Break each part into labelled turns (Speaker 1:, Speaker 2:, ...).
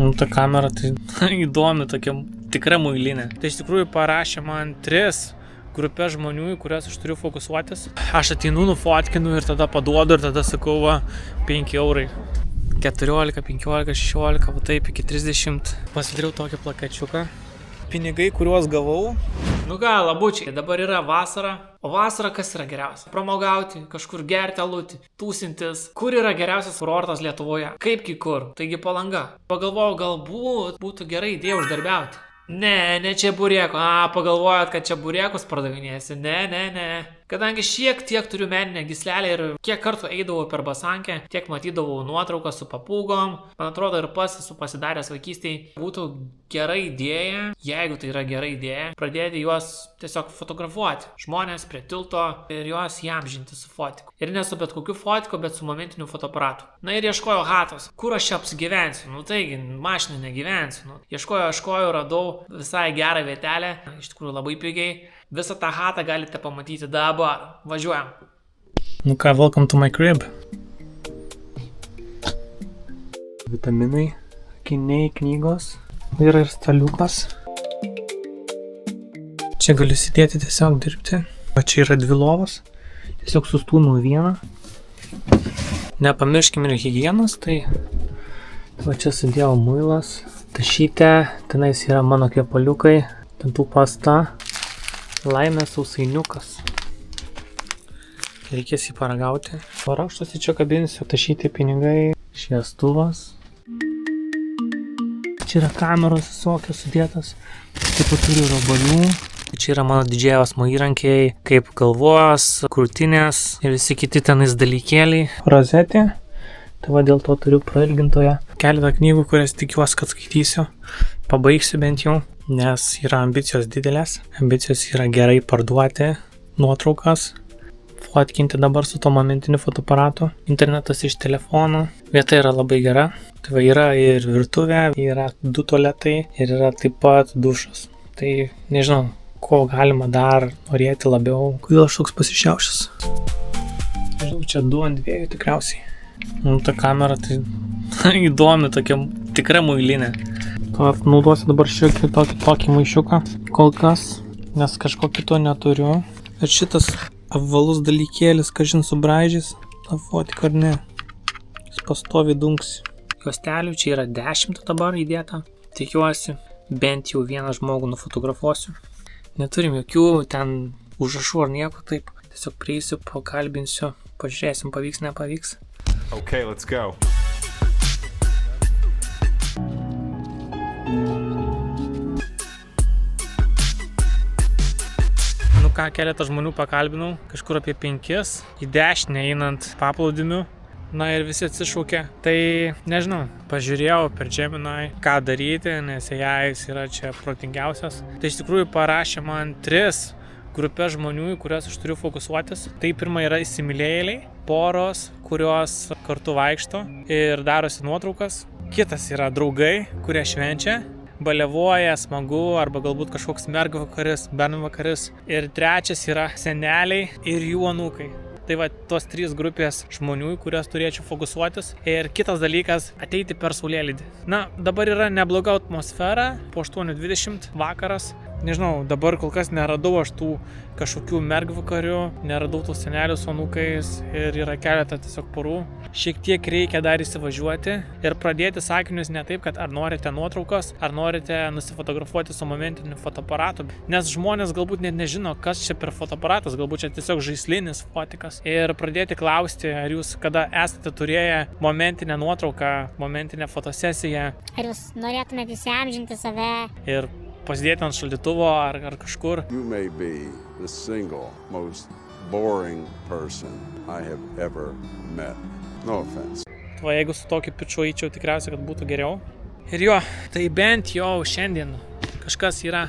Speaker 1: Nu, ta kamera tai įdomi, tokia tikra muilinė. Tai iš tikrųjų parašė man 3 grupės žmonių, į kurias aš turiu fokusuotis. Aš ateinu, nufotkinu ir tada paduodu ir tada sakau, va, 5 eurai. 14, 15, 16, va taip iki 30. Pasidariau tokį plakačiuką. Pinigai, kuriuos gavau. Nu ką, labučiai, dabar yra vasara. O vasara kas yra geriausia? Pramogauti, kažkur gerti alutį, tūsintis. Kur yra geriausias kurortas Lietuvoje? Kaipgi kur? Taigi Palanga. Pagalvojau, galbūt būtų gerai idėja uždarbiauti. Ne čeburėko. Pagalvojot, kad čeburėkus pardavinėsi. Ne. Kadangi šiek tiek turiu meninę gyslelę ir kiek kartų eidavau per basankę, tiek matydavau nuotrauką su papūgom. Man atrodo ir pats esu pasidaręs vaikystėje. Būtų gera idėja, jeigu tai yra gera idėja, pradėti juos tiesiog fotografuoti. Žmonės prie tilto ir juos įamžinti su fotiku. Ir ne su bet kokiu fotiku, bet su momentiniu fotoaparatu. Na ir ieškojau hatos. Kur aš čia apsigyvensiu? Nu taigi, mašinai negyvensiu. Ieškojau, radau visai gerą vietelę. Iš tikrųjų labai pigiai. Visą tą hatą galite pamatyti dabar. Važiuojam. Nu ką, welcome to my crib. Vitaminai, akiniai, knygos. Yra ir staliukas. Čia galiu sėdėti tiesiog dirbti. O čia yra 2 lovos. Tiesiog sustūmiau vieną. Nepamirškim ir higienos, tai va čia sudėjau muilas. Tašytė, tenais yra mano kepaliukai, dantų pasta. Laimės sausainiukas. Reikės jį paragauti. O rankšluostį čia kabinsiu. Tašyti pinigai. Šviestuvas. Čia yra kameros visokios sudėtas. Taip pat turiu robalių. Čia yra mano didžiausmo įrankiai, kaip galvos, krūtinės ir visi kiti tenais dalykėliai. Rozetė. Tai va dėl to turiu prailgintoje. Keletą knygų, kurias tikiuosi, kad skaitysiu. Pabaigsiu bent jau. Nes yra ambicijos didelės. Ambicijos yra gerai parduoti nuotraukas, fotkinti dabar su to momentiniu fotoaparatu. Internetas iš telefono. Vieta yra labai gera. Tai va yra ir virtuvė, yra 2 tualetai ir yra taip pat dušas. Tai nežinau, ko galima dar norėti labiau. Kodėl aš toks pasišiaušęs? Nežinau, čia 2 ant 2 tikriausiai. Nu, ta kamera tai įdomi, tokia tikra muilinė. Naudosiu dabar šiokį tokį maišiuką kol kas, nes kažko kito neturiu. Ir šitas apvalus dalykėlis, kažin subraižys, tą fotiką ar ne. Jis pastovi dunksi. Juostelių čia yra 10 dabar įdėta. Tikiuosi, bent jau vieną žmogų nufotografuosiu. Neturim jokių ten užrašų ar nieko taip. Tiesiog prieisiu, pakalbinsiu, pažiūrėsim, pavyks, nepavyks.
Speaker 2: Okay, let's go.
Speaker 1: Nu ką, keletą žmonių pakalbinau, kažkur apie 5, į dešinę einant paplūdimiu. Na ir visi atsišaukė. Tai nežinau, pažiūrėjau per Gemini, ką daryti, nes jais yra čia protingiausias. Tai iš tikrųjų parašė man 3 grupės žmonių, į kurias aš turiu fokusuotis. Tai pirma yra įsimylėjėliai, poros, kurios kartu vaikšto ir darosi nuotraukas. Kitas yra draugai, kurie švenčia, baliavoja, smagu, arba galbūt kažkoks mergvakaris, bernvakaris. Ir trečias yra seneliai ir jų anūkai. Tai va, tos 3 grupės žmonių, į kurias turėčiau fokusuotis. Ir kitas dalykas – ateiti per saulėlydį. Na, dabar yra nebloga atmosfera, po 8:20 vakaras. Nežinau, dabar kol kas neradau aš tų kažkokių mergvakarių, neradau tų senelių su anūkais ir yra keletą tiesiog porų. Šiek tiek reikia dar įsivažiuoti ir pradėti sakinius ne taip, kad ar norite nuotraukos, ar norite nusifotografuoti su momentiniu fotoaparatu. Nes žmonės galbūt net nežino, kas čia per fotoaparatas, galbūt čia tiesiog žaislinis fotikas. Ir pradėti klausti, ar jūs kada esate turėję momentinę nuotrauką, momentinę fotosesiją.
Speaker 3: Ar jūs norėtumėte įsiamžinti save?
Speaker 1: Ir pasidėti ant šaldytuvo ar kažkur.
Speaker 4: You may be the single most boring person I have ever met. No offense.
Speaker 1: Va, jeigu su tokiu piču eičiau, tikriausiai, kad būtų geriau. Ir jo, tai bent jau šiandien kažkas yra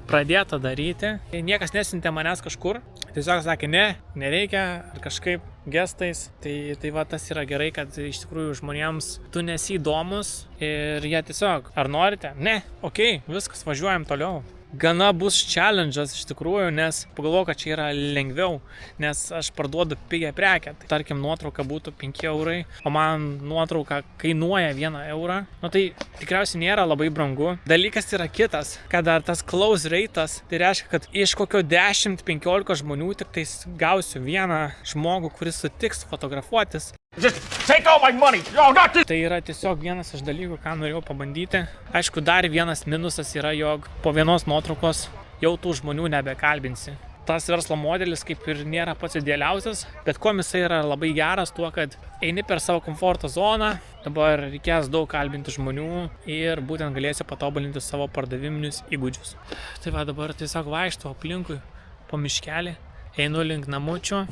Speaker 1: pradėta daryti. Niekas nesiuntė manęs kažkur. Tiesiog sakė, ne, nereikia, ar kažkaip gestais. Tai va, tas yra gerai, kad iš tikrųjų žmonėms tu nesi įdomus ir jie tiesiog, ar norite? Ne, okei, viskas, važiuojam toliau. gana bus challenge'as iš tikrųjų, nes pagalvoju, kad čia yra lengviau, nes aš parduodu pigią prekę. Tai, tarkim, nuotrauka būtų 5 eurai, o man nuotrauka kainuoja 1 eurą. Nu tai tikriausiai nėra labai brangu. Dalykas yra kitas, kad dar tas close rate'as, tai reiškia, kad iš kokio 10-15 žmonių tik tais gausiu vieną žmogų, kuris sutiks fotografuotis. Tai yra tiesiog vienas iš dalykų, ką norėjau pabandyti. Aišku, dar vienas minusas yra, jog po vienos nuotraukos jau tų žmonių nebekalbinsi. Tas verslo modelis kaip ir nėra pats idealiausias, bet kuom jisai yra labai geras tuo, kad eini per savo komforto zoną, dabar reikės daug kalbinti žmonių ir būtent galėsi patobulinti savo pardaviminius įgūdžius. Tai va, dabar tiesiog vaikštau aplinkui po miškelį, einu link namučių.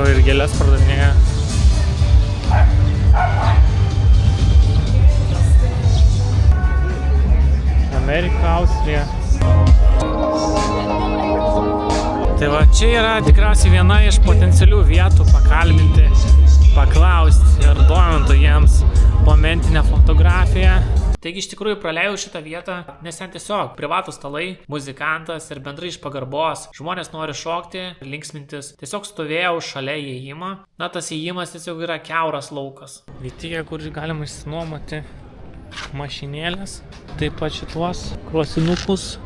Speaker 1: Ir gėlės pardavinėja. Amerika, Austrija. Tai va, čia yra tikriausiai viena iš potencialių vietų pakalbinti, paklausti ir domintų jiems momentinę fotografiją. Taigi iš tikrųjų praleidau šitą vietą, nes ten tiesiog privatų stalai, muzikantas ir bendrai iš pagarbos. Žmonės nori šokti, linksmintis. Tiesiog stovėjau šalia įėjimo. Na, tas įėjimas tiesiog yra kiauras laukas. Vietija, kur galima išsinuomoti mašinėlės. Taip pat šituos krosinukus.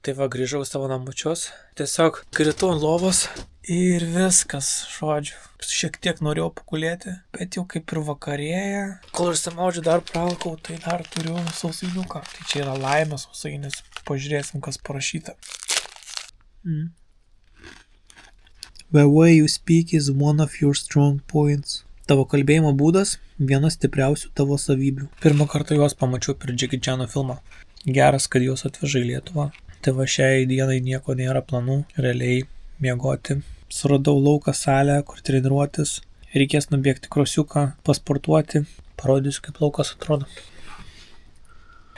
Speaker 1: Tai va, grįžau savo namučius. Tiesiog kritau ant lovos ir viskas, žodžiu. Šiek tiek norėjau pakulėti, bet jau kaip ir vakarėja. Kol išsimaudžiu dar pralkau, tai dar turiu sausainiuką. Tai čia yra laimės sausainis. Pažiūrėsim, kas parašyta. The way you speak is one of your strong points. Tavo kalbėjimo būdas vienas stipriausių tavo savybių. Pirmą kartą juos pamačiau per Jackie Chano filmą. Geras, kad juos atveža į Lietuvą. Tai va, šiai dienai nieko nėra planų, realiai miegoti. Suradau lauką salę, kur treniruotis. Reikės nubėgti krosiuką, pasportuoti. Parodysiu, kaip laukas atrodo.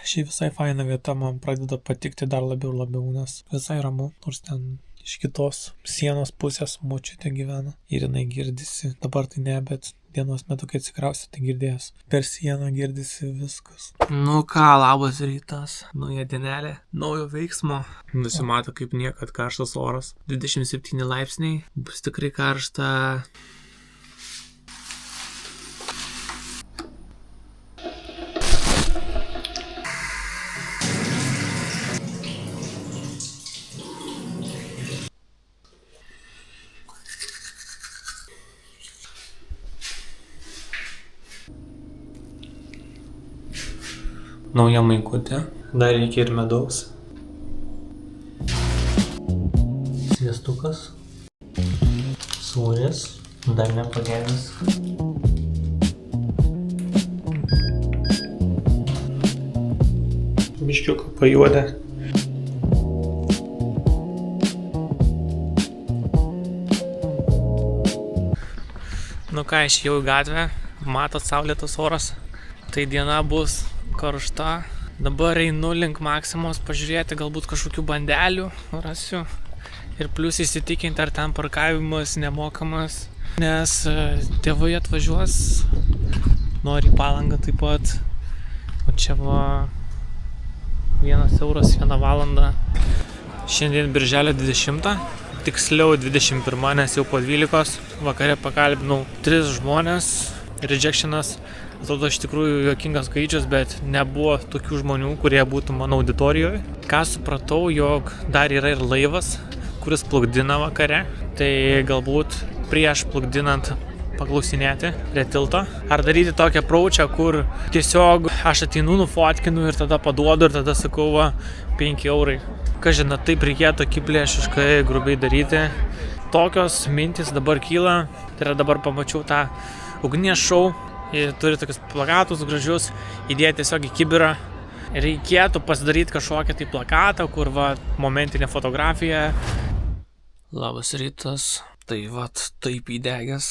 Speaker 1: Ši visai faina vieta man pradeda patikti dar labiau, nes visai ramu, nors ten iš kitos sienos pusės močiutė gyvena. Ir jinai girdisi. Dabar tai ne, bet dienos metu, kai atsikrausi, tai girdės. Per sieną girdisi viskas. Nu ką, labas rytas. Nauja dienelė, naujo veiksmo. Nusimato kaip niekad karštas oras. 27 laipsniai. Bus tikrai karšta. Nauja maikutė, dar reikia ir medaus. Sviestukas, sūris, dar nepagėdęs. Biškiuką pajuodę. Nu ką, išėjau į gatvę, matot saulėtas oras, tai diena bus karšta. Dabar einu link Maksimos pažiūrėti, galbūt kažkokių bandelių rasiu. Ir plius įsitikinti, ar ten parkavimas nemokamas. Nes tėvai atvažiuos, nori į Palangą taip pat. O čia va 1 euras 1 valandą. Šiandien birželio 20, tiksliau 21, nes jau po 12 vakare pakalbinau 3 žmonės. Rejectionas. Atrodo iš tikrųjų juokingas skaičius, bet nebuvo tokių žmonių, kurie būtų mano auditorijoje. Ką supratau, jog dar yra ir laivas, kuris plukdina vakare. Tai galbūt prieš plukdinant paklausinėti prie tilto. Ar daryti tokią approachą, kur tiesiog aš ateinu, nufotkinu ir tada paduodu ir tada sakau, va, 5 eurai. Ką žinot, taip reikėtų akiplėšiškai, grubiai daryti. Tokios mintys dabar kyla. Tai yra dabar pamačiau tą ugnies šou. Ir turi tokius plakatus gražius, įdėti tiesiog į kibirą. Reikėtų pasidaryti kažkokią tai plakatą, kur va, momentinė fotografija. Labas rytas. Tai vat taip įdegęs.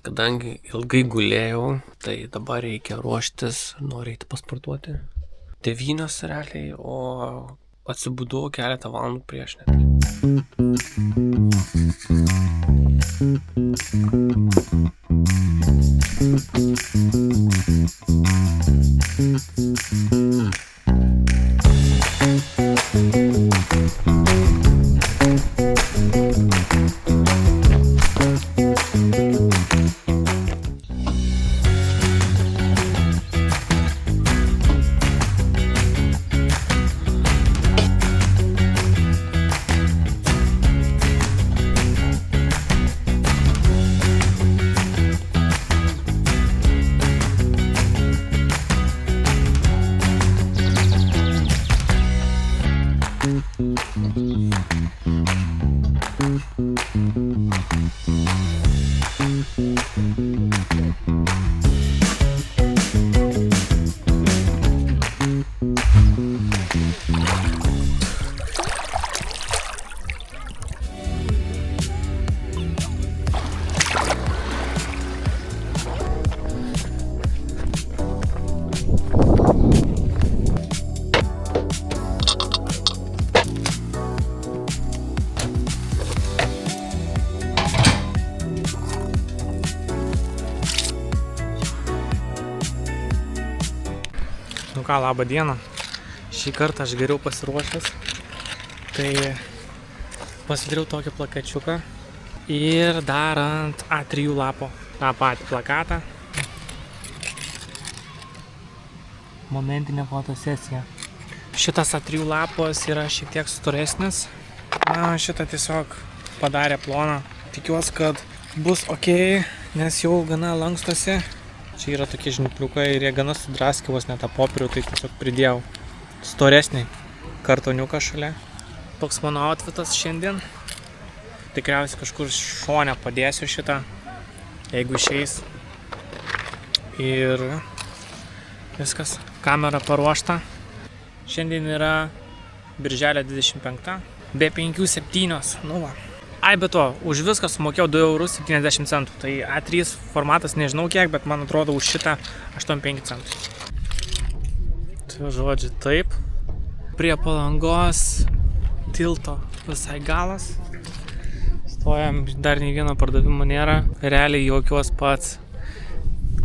Speaker 1: Kadangi ilgai gulėjau, tai dabar reikia ruoštis, noriu eiti pasportuoti. 9 realiai, o atsibudau keletą valandų prieš net. Nu ką, labą dieną. Šį kartą aš geriau pasiruošęs. Tai pasidariau tokį plakačiuką ir dar ant A3 lapo tą patį plakatą. Momentinė fotosesija. Šitas A3 lapas yra šiek tiek storesnis. Na, šitą tiesiog padarė ploną. Tikiuosi, kad bus ok, nes jau gana lankstosi. Čia yra tokie žnypliukai ir jie gana sudraskė vos net tą popierių, tai tiesiog pridėjau storesnį kartoniuką šalia. Toks mano outfitas šiandien. Tikriausiai kažkur šone padėsiu šitą, jeigu išeis. Ir viskas. Kamera paruošta. Šiandien yra birželio 25. Be 5-7. Nu va. Ai, be to, už viską sumokėjau 2,70 €. Tai A3 formatas nežinau kiek, bet man atrodo už šitą 85 centų. Tai žodžiu, taip. Prie Palangos tilto visai galas. Stojam, dar nei vieno pardavimo nėra. Realiai jokios pats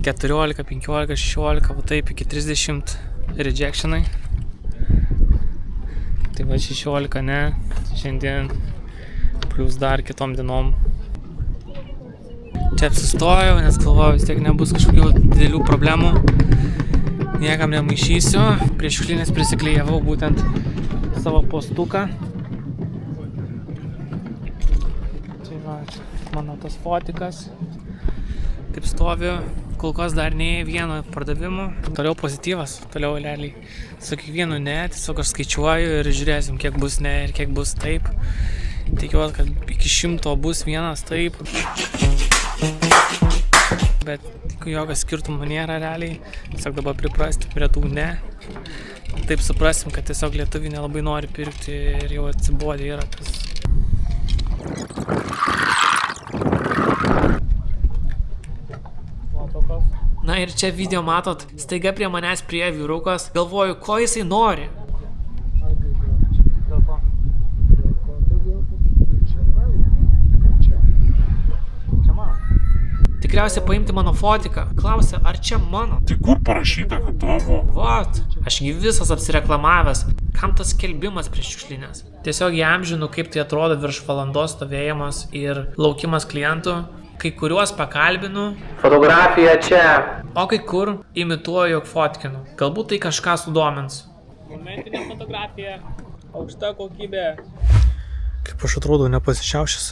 Speaker 1: 14, 15, 16, va taip iki 30 rejectionai. Tai va 16 ne, šiandien plus dar kitom dienom. Čia apsistojau, nes galvoju, vis tiek nebus kažkokių didelių problemų. Niekam nemaišysiu. Prie šiukšlinės prisiklijavau būtent savo postuką. Tai va, mano tas fotikas. Taip stoviu. Kol kas dar nei vieno pardavimo. Toliau pozityvas, toliau realiai. Su kiekvienu ne, tiesiog aš skaičiuoju ir žiūrėsim, kiek bus ne ir kiek bus taip. Tikiuosi, kad iki 100 bus vienas taip. Bet jokio skirtumo nėra realiai. Tiesiog dabar priprasti prie tų ne. Taip suprasim, kad tiesiog lietuviai nelabai nori pirkti ir jau atsibodė yra tas. Na ir čia video matot, staiga prie manęs prie vyrukas. Galvoju, ko jisai nori. Tikriausiai paimti mano fotiką. Klausia, ar čia mano?
Speaker 2: Tai kur parašyta, kad tavo?
Speaker 1: Vat, ašgi visas apsireklamavęs. Kam tas skelbimas prieš šiukšlinės? Tiesiog įamžinu, kaip tai atrodo virš valandos stovėjimas ir laukimas klientų. Kai kuriuos pakalbinu. Fotografija čia. O kai kur imituoju, jog fotkinu. Galbūt tai kažką sudomins. Momentinė fotografija. Aukšta kokybė. Kaip aš atrodau nepasišiaušęs.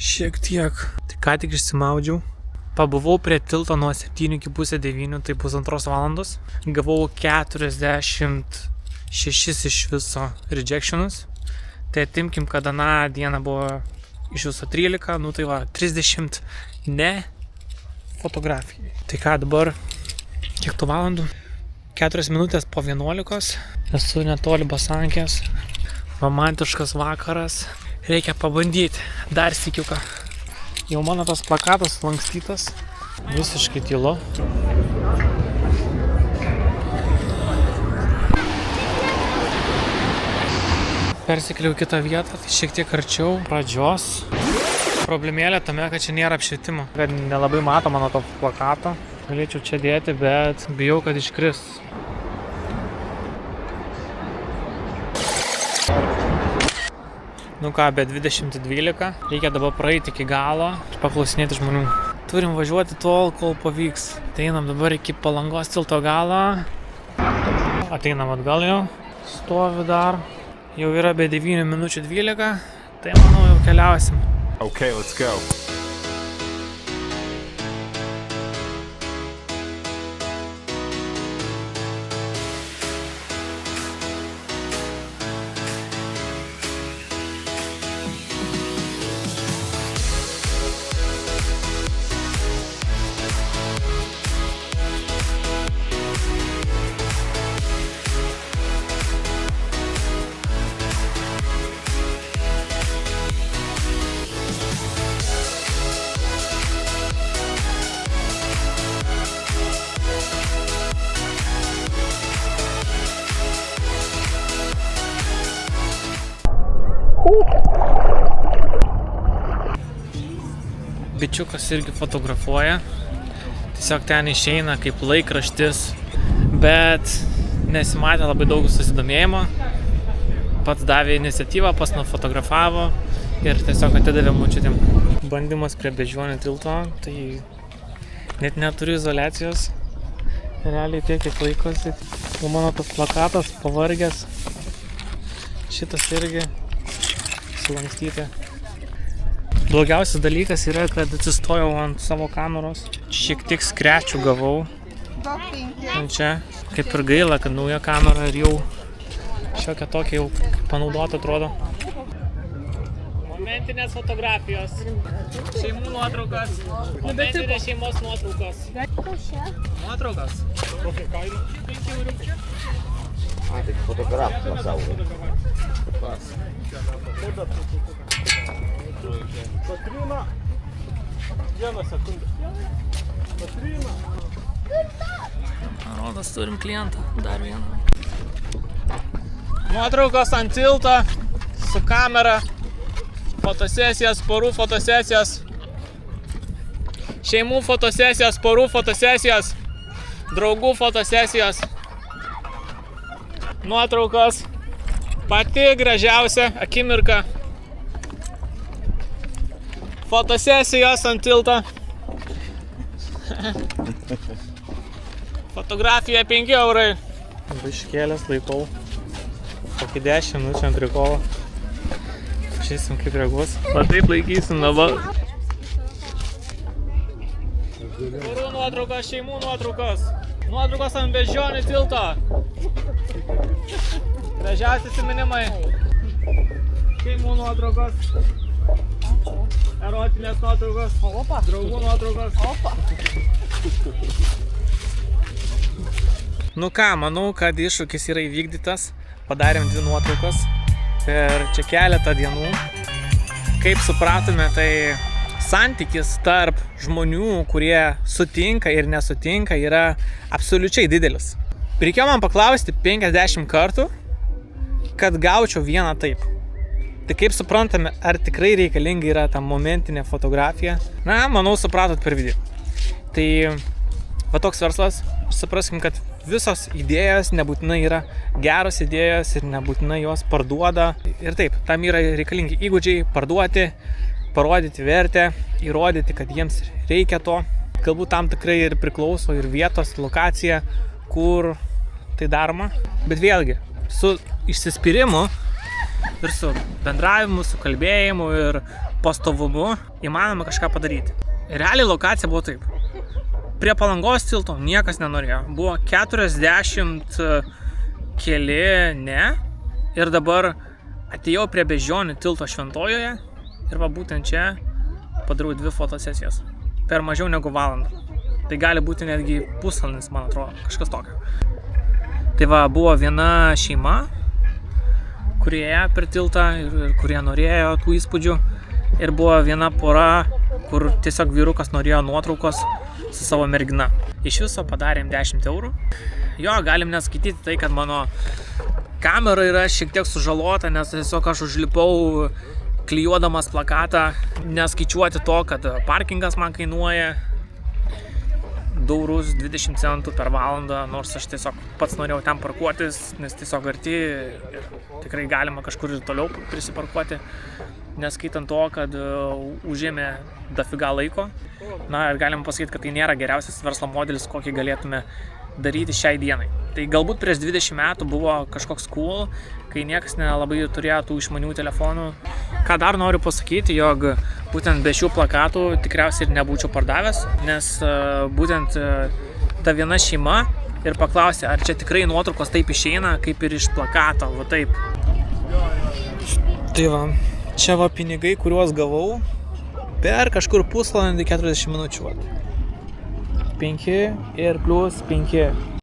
Speaker 1: Šiek tiek. Tai ką tik išsimaudžiau. Pabuvau prie tilto nuo 7 iki pusė 9, tai 1,5 valandos. Gavau 46 iš viso rejectionus. Tai atimkim, kad aną dieną buvo iš viso 13, nu tai va, 30 ne fotografijai. Tai ką dabar, kiek tų valandų? 4 minutės po 11. Esu netoli Basankės. Romantiškas vakaras. Reikia pabandyti dar sykiuką. Jau mano tas plakatas lankstytas. Visiškai tylu. Persikėliau kitą vietą, tai šiek tiek arčiau pradžios. Problemėlė tame, kad čia nėra apšvietimo. Kad nelabai mato mano to plakato. Galėčiau čia dėti, bet bijau, kad iškris. Nu ką, be 20:12. Reikia dabar praeiti iki galo ir paklausinėti žmonių. Turim važiuoti tol, kol pavyks. Tai einam dabar iki Palangos tilto galo. Ateinam atgal jau. Stovi dar. Jau yra be 9:12. Tai manau jau keliausim.
Speaker 2: Okay, let's go.
Speaker 1: Bičiukas irgi fotografuoja. Tiesiog ten išeina kaip laikraštis, bet nesimatė labai daug susidomėjimo. Pats davė iniciatyvą, pats nufotografavo ir tiesiog atidavė močiutėm. Bandymas prie Beždžionių tilto, tai net neturiu izoliacijos. Realiai tiek, kiek laikosi. O mano tas plakatas pavargęs. Šitas irgi sulankstyti. Blogiausias dalykas yra, kad atsistojau ant savo kameros. Šiek tiek skrečių gavau. Ant čia. Kaip ir gaila, kad nauja kamera ir jau šiokia tokia jau panaudota atrodo. Momentinės fotografijos. Šeimų nuotraukas. Momentinės šeimos nuotraukos. Nuotraukas.
Speaker 5: Tik fotograf pasaulio.
Speaker 6: Kotryna. Vieną sekundę. Kotryna.
Speaker 1: Rodos, turim klientą. Dar vieną. Nuotraukos ant tilto su kamera. Fotosesijas, porų fotosesijas. Šeimų fotosesijas, porų fotosesijas. Draugų fotosesijos. Nuotraukos. Pati gražiausia akimirka. Fotosesijos ant tilto. Fotografija 5 eurai. Iškėlęs laikau. Kokį 10 minučių ant prikolo. Žiūrėsim kaip reaguos. Va taip laikysim dabar. Porų nuotraukos, šeimų nuotraukos. Nuotraukos ant Beždžionių tilto. Gražiausi atsiminimai. Šeimų nuotraukos. Erotinės nuotraukos. Draugų nuotraukos. Nu ką, manau, kad iššūkis yra įvykdytas. Padarėm 2 nuotraukos per čia keletą dienų. Kaip supratome, tai santykis tarp žmonių, kurie sutinka ir nesutinka, yra absoliučiai didelis. Reikėjo man paklausti 50 kartų, kad gaučiau vieną taip. Tai kaip suprantame, ar tikrai reikalinga yra ta momentinė fotografija? Na, manau, supratot per video. Tai va toks verslas, supraskim, kad visos idėjos nebūtinai yra geros idėjos ir nebūtinai jos parduoda. Ir taip, tam yra reikalingi įgūdžiai parduoti, parodyti vertę, įrodyti, kad jiems reikia to. Galbūt tam tikrai ir priklauso ir vietos, lokacija, kur tai daroma. Bet vėlgi, su išsispyrimu ir su bendravimu, su kalbėjimu ir pastovumu įmanoma kažką padaryti. Realiai lokacija buvo taip. Prie Palangos tilto niekas nenorėjo. Buvo 40 keli ne. Ir dabar atėjau prie Beždžionių tilto Šventojoje ir va būtent čia padariau 2 fotosesijas. Per mažiau negu valandą. Tai gali būti netgi pusvalandis, man atrodo, kažkas tokio. Tai va, buvo viena šeima, kurie ėjo per tiltą ir kurie norėjo tų įspūdžių. Ir buvo viena pora, kur tiesiog vyrukas norėjo nuotraukos su savo mergina. Iš viso padarėm 10 eurų. Jo, galim neskaityti tai, kad mano kamera yra šiek tiek sužalota, nes tiesiog aš užlipau klijuodamas plakatą, neskaičiuoti to, kad parkingas man kainuoja 2,20 eurų per valandą, nors aš tiesiog pats norėjau ten parkuotis, nes tiesiog arti ir tikrai galima kažkur ir toliau prisiparkuoti, neskaitant to, kad užėmė dafiga laiko. Na ir galim pasakyti, kad tai nėra geriausias verslo modelis, kokį galėtume daryti šiai dienai. Tai galbūt prieš 20 metų buvo kažkoks cool, kai niekas nelabai turėjo tų išmanių telefonų. Ką dar noriu pasakyti, jog būtent be šių plakatų tikriausiai ir nebūčiau pardavęs, nes būtent ta viena šeima ir paklausė, ar čia tikrai nuotraukos taip išeina, kaip ir iš plakato, va taip. Tai va, čia va pinigai, kuriuos gavau per kažkur pusvalandį 40 minučių. 5 ir plus 5.